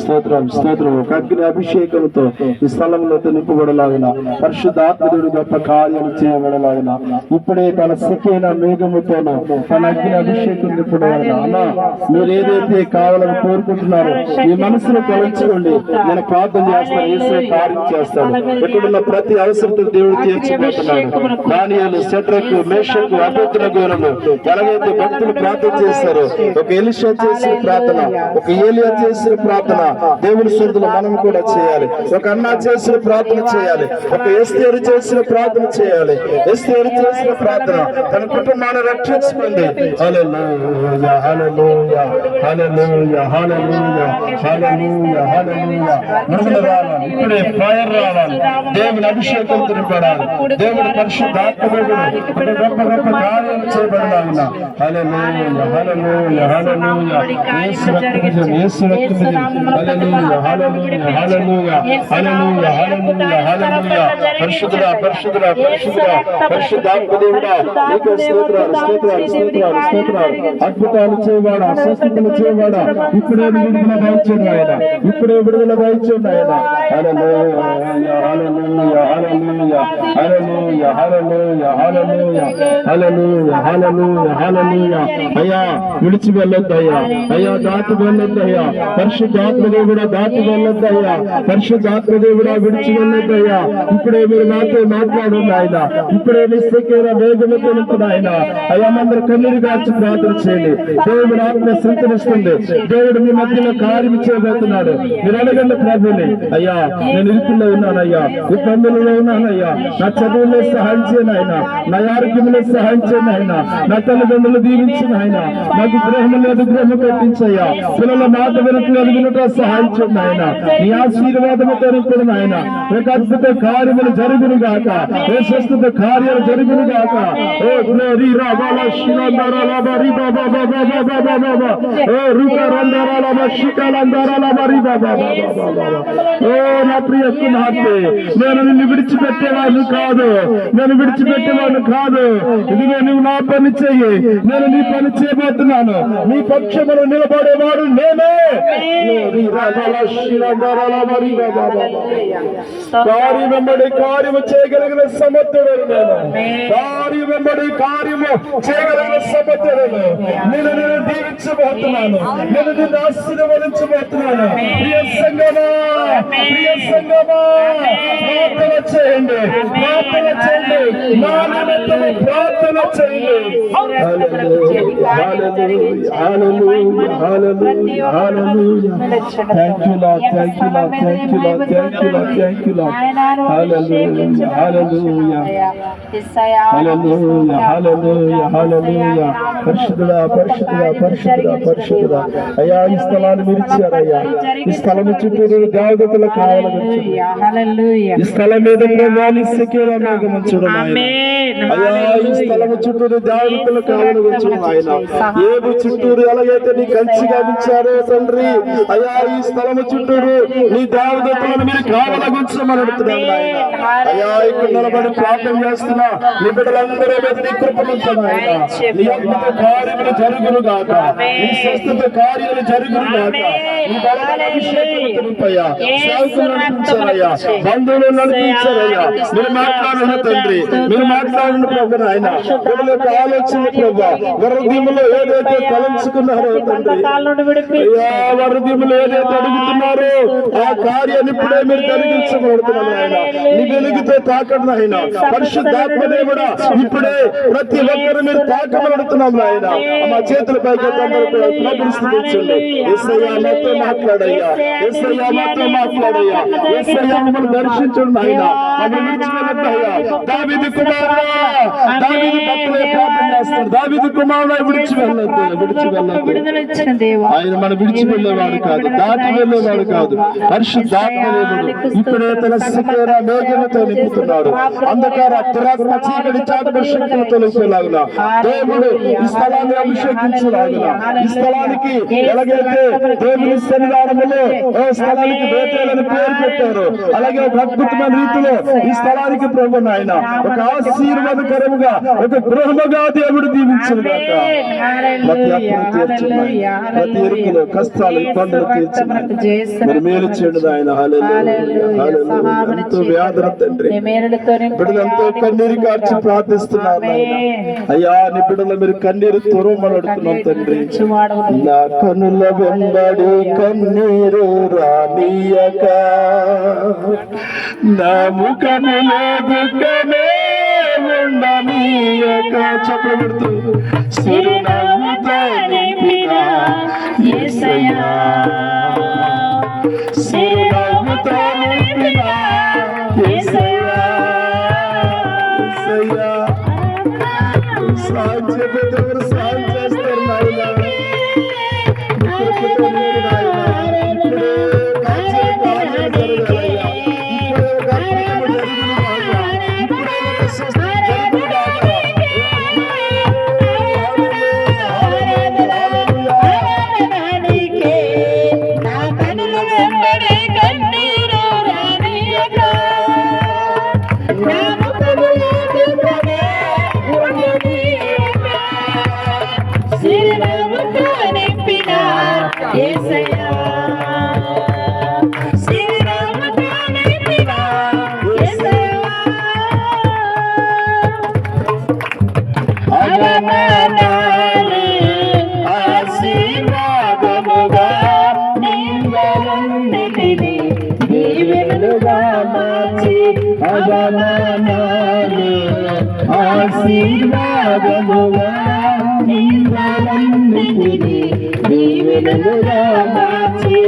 స్తోత్రం స్తోత్రం. ఒక అగ్ని అభిషేకంతో ఈ స్థలంలో నింపబడలాగిన పరిశుద్ధాత్ముడు గొప్ప కార్యాలు చేయబడలాగిన ఇప్పుడే తన సఖైన మేఘముతోనూ తన అగ్ని అభిషేకం నింపబడలాగిన. అన్నా మీరు ఏదైతే కావాలని కోరుకుంటున్నారో మీ మనసులో తలంచుకోండి. నేను ప్రార్థన చేస్తాను, యేసే కార్యం చేస్తాడు. ఇక్కడున్న ప్రతి అవసరత దేవుడు తీర్చిపోతున్నాడు. దానియేలు, శద్రకు, మేషకు, అబేద్నెగోలను ఎలాగైతే భక్తులు ప్రార్థన చేశారో, ఒక ఎలీషా చేసిన ప్రార్థన, ఒక ఏలియా చేసిన ప్రార్థన దేవుని సన్నిధిలో మనం కూడా చేయాలి. ఒక అన్నా చేసిన ప్రార్థన చేయాలి. ఒక ఎస్తేరు చేసిన ప్రార్థన చేయాలి. ఎస్తేరు చేసిన ప్రార్థన తన కుటుంబాన్ని రక్షించుకుంది. హల్లెలూయా హల్లెలూయా హల్లెలూయా హల్లెలూయా హల్లెలూయా హల్లెలూయా. మృదులు రావాలి, ఇప్పుడే ఫైర్ రావాలి, దేవుని అభిషేకం తినపడాలి, దేవుడి పరిశుద్ధాత్మడు ఒక గొప్ప గొప్ప కార్యాలు చేయబడాలన్న. హల్లెలూయా హల్లెలూయా హల్లెలూయా. యేసు రక్తము, యేసు రక్తము. హల్లెలూయా hallelujah hallelujah hallelujah hallelujah hallelujah. పరిశుద్ధుడా పరిశుద్ధుడా పరిశుద్ధుడా పరిశుద్ధాత్మ దేవుడా నీకు స్తోత్రాలు స్తోత్రాలు స్తోత్రాలు స్తోత్రాలు. అద్భుతాలు చేయవాడా, స్వస్థతలు చేయవాడా, ఇప్పుడే విడుదల దయచేయండి ఆయన, ఇప్పుడే విడుదల దయచేయండి ఆయన. హల్లెలూయా hallelujah hallelujah hallelujah hallelujah hallelujah hallelujah hallelujah హల్లెలూయా. అయ్యా విడిచి వెళ్ళొద్దు అయ్యా, అయ్యా దాటి వెళ్ళొద్దు అయ్యా. పరిశుద్ధాత్మ దేవుడా దాటి వెళ్ళొద్దు అయ్యా, పరిశుద్ధాత్మ దేవుడా విడిచి వెళ్ళొద్దు అయ్యా. ఇప్పుడే మీరు నాతో మాట్లాడండి ఆయన, ఇప్పుడే నిశ్చయమైన వేగంతో నింపుడు ఆయన. అయ్యా అందరూ కన్నీరు గార్చి ప్రార్థన చేయండి. దేవుడు ఆత్మ సంతరిస్తుంది. దేవుడు మీ మధ్యలో కార్యం చేయబోతున్నాడు. మీరు అడగండి ప్రభుని. అయ్యా నేను ఇరుకుల్లో ఉన్నానయ్యా, ఇబ్బందులలో ఉన్నానయ్యా, నా చదువులో సహాయం చేయను ఆయన, నా ఆరోగ్యంలో సహాయం చేయను ఆయన, నా తల్లిదండ్రులు దీవించిన ఆయన, నాకు గృహం లేదు గృహం కట్టించయ్యా, పిల్లల మాట వినట్లేదు వినట సహాయం చేయండి ఆయన. నీ ఆశీర్వాదముతో నింపుడు ఆయన. ఒక అద్భుత కార్యములు జరుగును గాక, ఏ స్వస్థత కార్యాలు జరుగును గాక. ఓ గ్లోరీ రాబాల శిలందరాల బరి బాబా బాబా బాబా బాబా, ఓ రూపరందరాల శికలందరాల బరి బాబా బాబా. ఓ నా ప్రియ కుమార్తె, నేను నిన్ను విడిచిపెట్టేవాడిని కాదు, నేను విడిచిపెట్టేవాడిని కాదు. ఇదిగో నువ్వు నా పని చెయ్యి, నేను నీ పని చేయబోతున్నాను. నీ పక్షమును నిలబడేవాడు నేనే. కార్యం వెంబడి కార్యము చేయగలిగిన సమర్థుడు నేను, కార్యం వెంబడి కార్యము చేయగలిగిన సమర్థుడు నేను. నేను దీవించబోతున్నాను, నేను నిన్ను ఆశీర్వదించబోతున్నాను. ప్రియ సంగమా, ప్రియ సంగమా, ప్రార్థన చేయండి, ప్రార్థన చేయండి, నా నిమిత్తము ప్రార్థన చేయండి. Hallelujah hallelujah hallelujah hallelujah hallelujah. Thank you Lord, thank you Lord, thank you Lord, thank you Lord, thank you Lord. Hallelujah hallelujah hallelujah hallelujah hallelujah. పరిశుద్ధుడా పరిశుద్ధుడా పరిశుద్ధుడా పరిశుద్ధుడా. అయ్యా ఈ స్థలాన్ని మీరు ఇచ్చారయ్యా, ఈ స్థలం చుట్టూ దేవదూతల కావాలని, ఈ స్థలం మీద అయ్యా ఈ స్థలము చుట్టూరు దేవతలు కావలవచ్చు ఆయన. ఏబు చుట్టూరు ఎలాగైతే నీ కంచిగా ఉంచారో తండ్రి, అయ్యా ఈ స్థలము చుట్టూరు నీ దేవతలను మీరు కావలగుంచమని అడుగుతున్నాను ఆయన. అయ్యా ఇక్కడ నిలబడి ప్రార్థన చేస్తున్నా నీ బిడ్డలందరూ మీద నీ కృపణించను ఆయన. నీ అద్భుత కార్యములు జరుగును గాక, నీ స్వస్థత కార్యాలు జరుగును గాక. నీ బలమైన అభిషేకం తెలుపయ్యా, సేవకులు నడిపించారయ్యా, బంధువులు నడిపించారయ్యా. మీరు మాట్లాడిన తండ్రి, మీరు మాట్లాడిన ప్రభు ఆయన వీళ్ళ యొక్క ఆలోచన ప్రభా, వరదీములో ఏదైతే తలంచుకున్నారో తండ్రి, అయ్యా వరదీములు ఏదైతే అడుగుతున్నారో ఆ కార్యాన్ని ఇప్పుడే మీరు కలిగించబడుతున్నారు ఆయన. నీ వెలుగుతో తాకండి ఆయన. పరిశుద్ధాత్మ దేవుడా ఇప్పుడే ప్రతి ఒక్కరు మీరు తాకమని అడుగుతున్నాం ఆయన. మా చేతులపైకి ప్రభుని స్థుతించండి. యేసయ్యా మాతో మాట్లాడయ్యా, యేసయ్యా మాతో మాట్లాడయ్యా, యేసయ్యా మమ్మల్ని దర్శించండి ఆయన. మమ్మల్ని విడిచిపెట్టయ్యా. దావీదు కుమారుడా, దావీదు భక్తులే ప్రార్థన చేస్తారు. దావీదు కుమారుడా విడిచి వెళ్ళొద్దు, విడిచి వెళ్ళొద్దు. ఆయన మనం విడిచి వెళ్ళేవాడు కాదు, దాటి వెళ్ళేవాడు కాదు. పరిశుద్ధాత్మ దేవుడు ఇప్పుడే తన శిఖర మేఘముతో నింపుతున్నాడు. అంధకార దురాత్మ చీకటి చాటుల శక్తులు తొలగిపోలాగున దేవుడు ఈ స్థలాన్ని అభిషేకించలాగున, ఈ స్థలానికి ఎలాగైతే దేవుని సన్నిధానములో స్థలానికి బేతేలని పేరు పెట్టారు. అలాగే ఒక అద్భుతమైన రీతిలో ఈ స్థలానికి ప్రభు నాయన ఒక ఆశీర్వాదకరముగా ఒక గృహముగా దేవుడు దీవించును గాక. ప్రతి అప్పులు తీర్చును, ప్రతి ఇరుకులో కష్టాలు ఇబ్బందులు తీర్చును, మీరు మేలు చేయండి ఆయన. ఎంతో వేదన తండ్రి, బిడ్డలంతో కన్నీరు కార్చి ప్రార్థిస్తున్నారు అయ్యా. నీ బిడ్డలు మీరు కన్నీరు తురుమడుతున్నాం తండ్రి. నా కనుల వెంబడి కన్నీరు రానీయక, నా ముఖములో దుఃఖమే ఉండనీయక. చెప్పబడుతూ చిరునవ్వుతో నింపిన యేసయ్యా, చిరునవ్వుతో నింపిన యేసయ్యా, యేసయ్యా. సాయం చెప్పేటప్పుడు సాయం చేస్తారు నాయనా. ఆశీర్వాదముగా నిందలన్నిటినీ దీవెనలుగా మార్చి,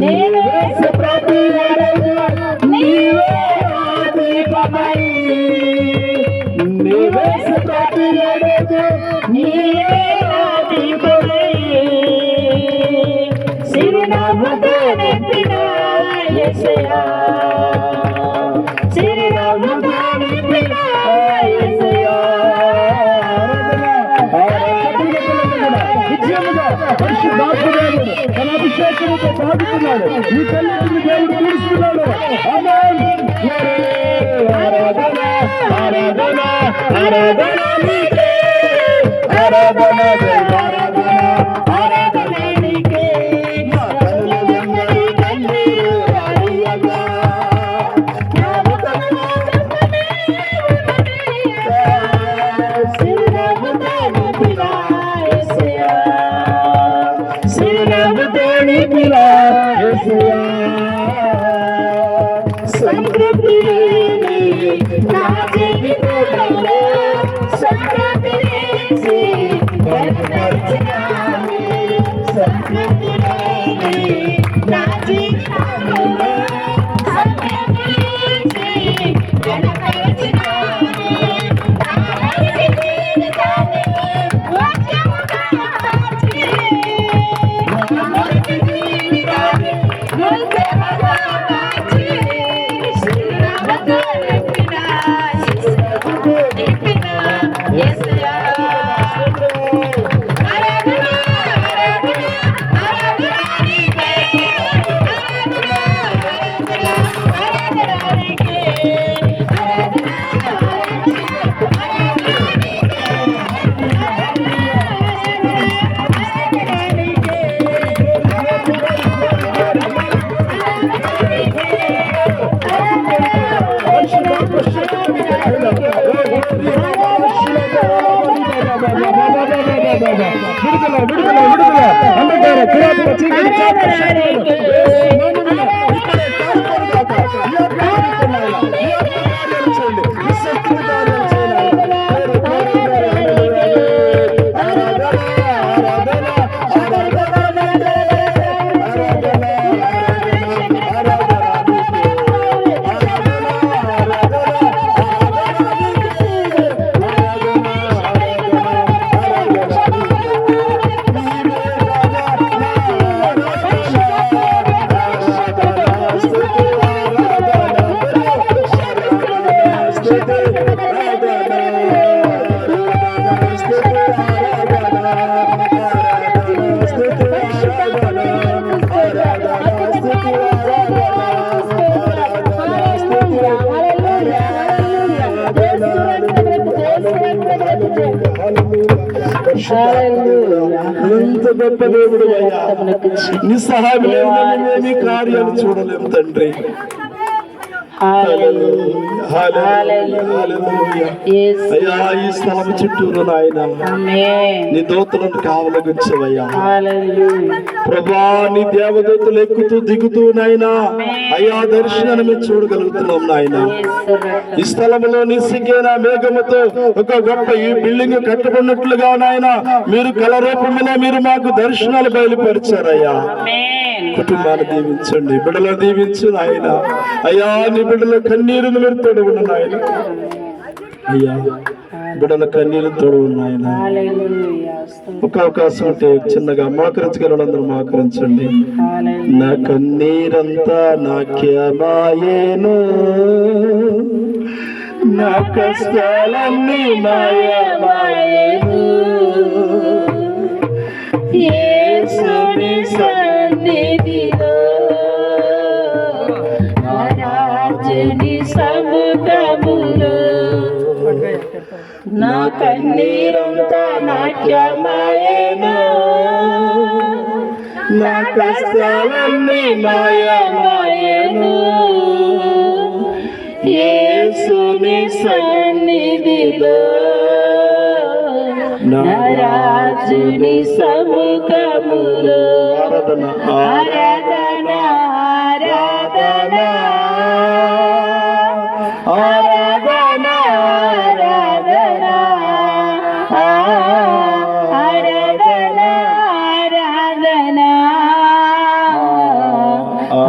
నేను వేసే ప్రతి అడుగు నీవే నా దీపమై, నీవే వేసే ప్రతి అడుగు నీవే నా దీపమై, చిరునవ్వుతో నింపిన యేసయ్యా, చిరునవ్వుతో నింపిన యేసయ్యా. పరిశుద్ధాత్మదేవుడు తన అభిషేకముతో తాగుతున్నాడు. ఈ కళ్ళకి దేవుడు తీరుస్తున్నాడు. ఆరాధన ఆరాధన ఆరాధన నీకే, ఆరాధన ఆరాధన ఆరాధన నీకే. నా కళ్ళు వెంబడి కన్నీరు రానీయగా, నా ముఖములో దుఃఖమే ఉండనీయక, చిరునవ్వుతో నింపిన యేసయ్యా, చిరునవ్వుతో నింపిన యేసయ్యా. సంతృప్తి నా జీవితంలో సంతృప్తి కనపరిచినావు, సంతృప్తి నా జీవితంలో సంతృప్తి కనపరిచినావు. విడుదల విడుదల విడుదల అంధకార దురాత్మ చీకటి ఎంత గొప్ప దేవుడు అయ్యా, నీ సహాయం లేని కార్యాలు చూడలేము తండ్రి. అయ్యా ఈ స్థలం చుట్టూరు నాయన నీ దూతలను కావలగుచ్చవయ్యా ప్రభా, నీ దేవదూతలు ఎక్కుతూ దిగుతూ నాయనా అయ్యా దర్శనాన్ని మేము చూడగలుగుతున్నాం నాయన. ఈ స్థలంలో నిస్సిగ్గైన మేఘముతో ఒక గొప్ప ఈ బిల్డింగ్ కట్టుకున్నట్లుగా నాయన మీరు కల రూపంలో మీరు మాకు దర్శనాలు బయలుపరిచారయ్యా. కుటుంబాన్ని దీవించండి, బిడ్డలు దీవించు నాయన. అయ్యా నీ బిడ్డల కన్నీరును మీరు తోడు నాయన. అయ్యా బిడ్డల కన్నీరు తోడు నాయన. ఒక అవకాశం ఉంటే చిన్నగా మోకరించగలందరూ మోకరించండి. నా కన్నీరంతా నాక్యమాయేను, నా కష్టాలన్నీ మాయమాయేను, యేసుని సన్నిధిలో రాజుని సముఖములో నా కన్నీరంతా నాట్యమాయేను, నా కష్టాలన్నీ మాయమాయేను, యేసుని సన్నిధిలో నా రాజుని సముఖములో ఆరాధన ఆరాధన ఆరాధన ఆరాధన ఆరాధన ఆరాధన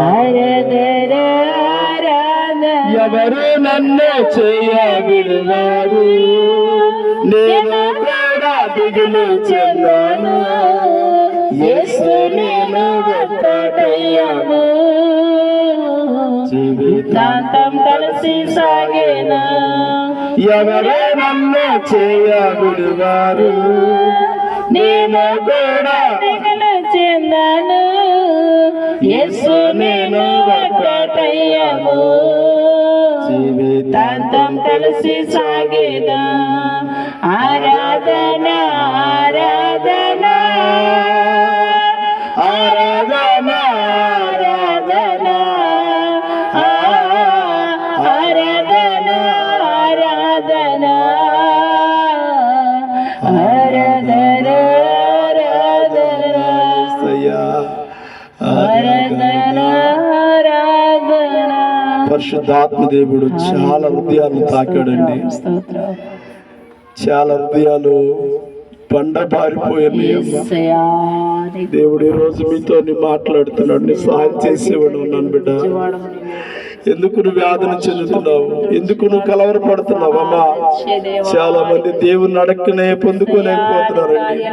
ఆరాధన ఆరాధన. ఎవరు నన్ను చేయవిడువారు, నేను కూడా దిగులు చెందాను, యేసు నేను ఒక్కటయ్యాను, జీవితాంతం కలిసి సాగేనా. ఎవరు నన్ను చేయవిడువారు, నేను కూడా దిగులు చెందాను, యేసు నేను ఒక్కటయ్యాను, జీవితాంతం కలిసి సాగేదా. ఆరాధన ఆరాధన ఆరాధన ఆరాధన ఆరాధన ఆరాధన ఆరాధన ఆరాధన ఆరాధన. పరిశుద్ధాత్మ దేవుడు చాలా హృదయాలను తాకాడండి. చాలా హృదయాలు పండబారిపోయింది. దేవుడు ఈ రోజు మీతో మాట్లాడుతున్నాడు, సహాయం చేసేవాడు ఉన్నాను బిడ్డ. ఎందుకు నువ్వు వ్యాధిని చెందుతున్నావు, ఎందుకు నువ్వు కలవరపడుతున్నావు అమ్మా? చాలా మంది దేవుని అడక్కనే పొందుకోలేకపోతున్నారండి.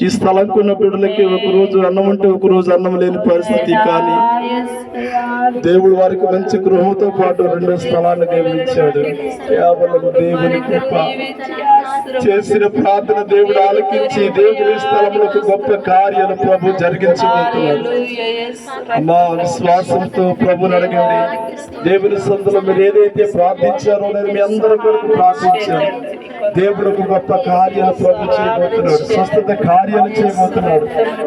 ఈ స్థలంకున్న బిడ్డలకి ఒక రోజు అన్నం ఉంటే ఒక రోజు అన్నం లేని పరిస్థితి. కానీ దేవుడు వారికి మంచి గృహంతో పాటు రెండో స్థలాన్ని నిర్మించాడు. కేవలం దేవుని కృప. చేసిన ప్రార్థన దేవుడు ఆలకించి దేవుడి స్థలంలో గొప్ప కార్యాలు ప్రభు జరిగించబోతున్నాడు. అమ్మా విశ్వాసంతో ప్రభుని అడగండి. దేవుని సందులో మీరు ఏదైతే ప్రార్థించారో నేను మీ అందరూ కొరకు ప్రార్థించాను. దేవుడు ఒక గొప్ప కార్యాలు ప్రభు చేయబోతున్నాడు, స్వస్థత కార్యాలు చేయబోతున్నాడు.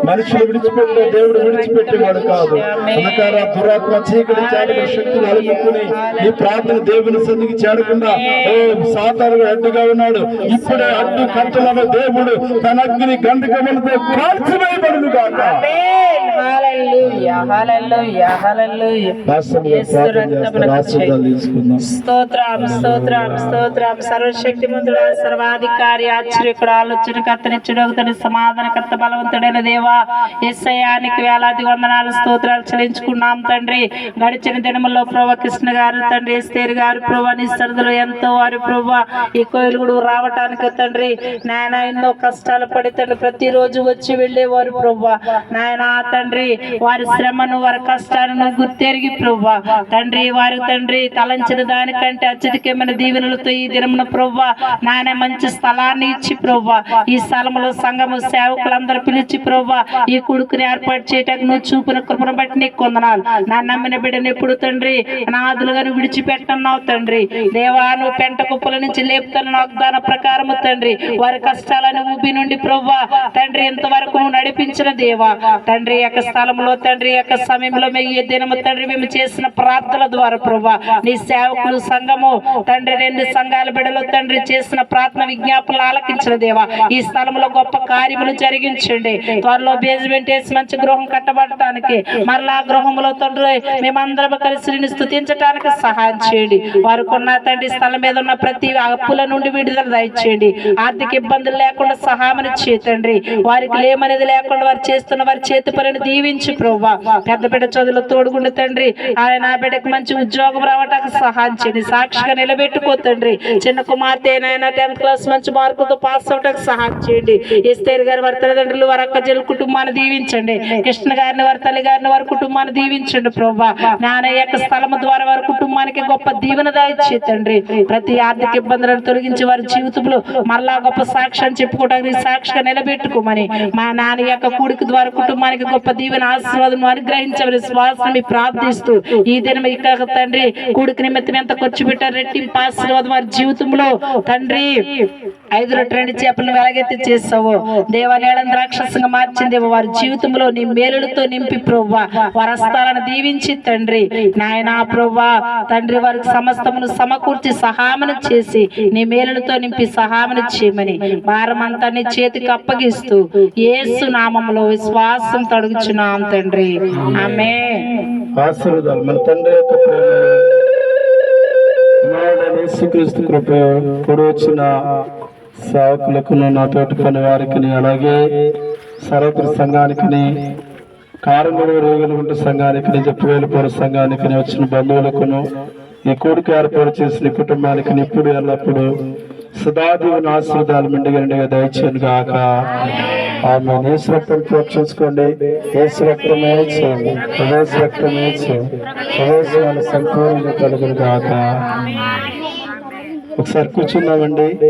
మనుషులు విడిచిపెట్టే దేవుడు విడిచిపెట్టేవాడు కాదు. అందుకని దురాత్మ చీకటి చాటుగా శక్తులు అలుముకుని ఈ ప్రార్థన దేవుని సన్నిధికి చేరకుండా సాతానుడు అడ్డుగా ఉన్నాడు. ఇప్పుడే అడ్డు కట్టలను దేవుడు తన అగ్ని గంధకములతో కాల్చివేయబడును గాక. స్తోత్రం స్తోత్రం స్తోత్రం. సర్వశక్తిమంతుడు, సర్వాధికారి, ఆశ్చర్యకుడు, ఆలోచనకర్తనిచ్చుడు, సమాధానకర్త, బలవంతుడైన దేవా యేసయ్యానికి వేలాది వందనాలు స్తోత్రాలు చెల్లించుకున్నాం తండ్రి. గడిచిన దినముల్లో ప్రభా కృష్ణ గారు తండ్రి, ఎస్తేరు గారు ప్రభా నీ సరదులు ఎంతో వారి ప్రభా ఈ కోయిలుగుడు రావటానికి తండ్రి నాయన ఎన్నో కష్టాలు పడి తండ్రి ప్రతిరోజు వచ్చి వెళ్ళేవారు ప్రభా. నాయన తండ్రి వారి శ్రమను వారి కష్టాలను గుర్తెరిగి ప్రభా తండ్రి వారి తండ్రి తలంచిన దానికంటే అత్యధికమైన దీవెనలతో ఈ దినమున ప్రభా నాయన నాయన మంచి స్థలాన్ని ఇచ్చి ప్రభా ఈ స్థలంలో సంఘము సేవకులందరూ పిలిచి ప్రభా ఈ కొడుకుని ఏర్పాటు చేయటానికి నువ్వు చూపిన కృపను బట్టి నీకు వందనాలు. నా నమ్మిన బిడ్డను ఎప్పుడు తండ్రి అనాథులుగా నువ్వు విడిచిపెట్టన్నావు తండ్రి. దేవా నువ్వు పెంట కుప్పల నుంచి లేపుతున్న వాగ్దాన ప్రకారము తండ్రి వారి కష్టాలను ఊబి నుండి ప్రభా తండ్రి ఇంతవరకు నువ్వు నడిపించిన దేవా తండ్రి యొక్క స్థలంలో తండ్రి యొక్క సమయంలో మేము ఏ దినము తండ్రి మేము చేసిన ప్రార్థనల ద్వారా ప్రభా నీ సేవకులు సంఘము తండ్రి 2 సంఘాల బిడ్డలు తండ్రి చేసిన ప్రార్థన విజ్ఞాపనలు ఆలకించిన దేవా ఈ స్థలంలో గొప్ప కార్యములు జరిగించండి. త్వరలో బేస్మెంట్ వేసి మంచి గృహం కట్టబడటానికి మరలా గృహంలో తండ్రి మేమందరం కలిసి నిన్ను స్తుతించడానికి సహాయం చేయండి. వారికి ఉన్న తండ్రి స్థలం మీద ఉన్న ప్రతి అప్పుల నుండి విడుదల దయచేయండి. ఆర్థిక ఇబ్బందులు లేకుండా సహాయం చేయండి. వారికి లేమనేది లేకుండా వారు చేస్తున్న వారి చేతి పనిని దీవించి ప్రభా పెద్ద బిడ్డ చదువులో తోడుగుండి తండ్రి ఆయన ఆ బిడ్డకు మంచి ఉద్యోగం రావటానికి సహాయం చేయండి. సాక్షిగా నిలబెట్టుకో తండ్రి. చిన్న కుమార్తె నాయన 10th క్లాస్ మంచి మార్కులతో పాస్ అవటానికి సహాయం చేయండి. ఎస్తేర్ గారి వారి తల్లిదండ్రులు వారి అక్క చెల్లి కుటుంబాన్ని దీవించండి. కృష్ణ గారిని వారి తల్లి గారిని వారి కుటుంబాన్ని దీవించండి ప్రభా. నాన్న యొక్క స్థలం ద్వారా వారి కుటుంబానికి గొప్ప దీవెన దయచేయండి తండ్రి. ప్రతి ఆర్థిక ఇబ్బందులను తొలగించి వారి జీవితంలో మరలా గొప్ప సాక్ష్యాన్ని చెప్పుకోవడానికి సాక్షిగా నిలబెట్టుకోమని మా నాన్న యొక్క కూడికి ద్వారా కుటుంబానికి గొప్ప దీవెన ఆశీర్వాదం అనుగ్రహించమని శ్వాసని ప్రార్థిస్తూ ఈ దినం ఇక తండ్రి కూడికి నిమిత్తం ఎంత ఖర్చు పెట్టారు రెట్టింపు ఆశీర్వాదం వారి జీవితంలో తండ్రి 5 రొట్టెలు 2 చేపలను వెలగెత్తి చేసావు దేవాలయాలను రాక్షసంగా మార్చింది వారి జీవితంలో నీ మేలులతో నింపి ప్రభా వారి హస్తాలను దీవించి తండ్రి నాయనా ప్రభా తండ్రి వారికి సమస్తమును సమకూర్చి సహాయమును చేసి నీ మేలులతో నింపి సహాయమును చేయమని భారమంతా నీ చేతికి అప్పగిస్తూ యేసు నామములో విశ్వాసం తడుగుచున్నాం తండ్రి ఆమేన్. ఆశీర్వాదాలు మన తండ్రి యొక్క యేసుక్రీస్తు కృప కూడా వచ్చిన సేవకులకు నా తోటి పని వారికి అలాగే సర్వత్ర సంఘానికి కారంగూడ రేగులగుంట సంఘానికి జప్పవేలుపూర సంఘానికి వచ్చిన బంధువులకును ఈ కోడికి ఏర్పాటు చేసిన కుటుంబానికి ఇప్పుడు ఎల్లప్పుడు సదాదేవుని ఆశీర్వాదాలు మెండుగా దయచేయను గాక ఆమె యేసు రక్తం ప్రోక్షించుకోండి. యేసు రక్తమే చేయండి. యేసు రక్తమే చేయండి. సంపూర్ణంగా కలుగును గాక. ఒకసారి కూర్చున్నామండి.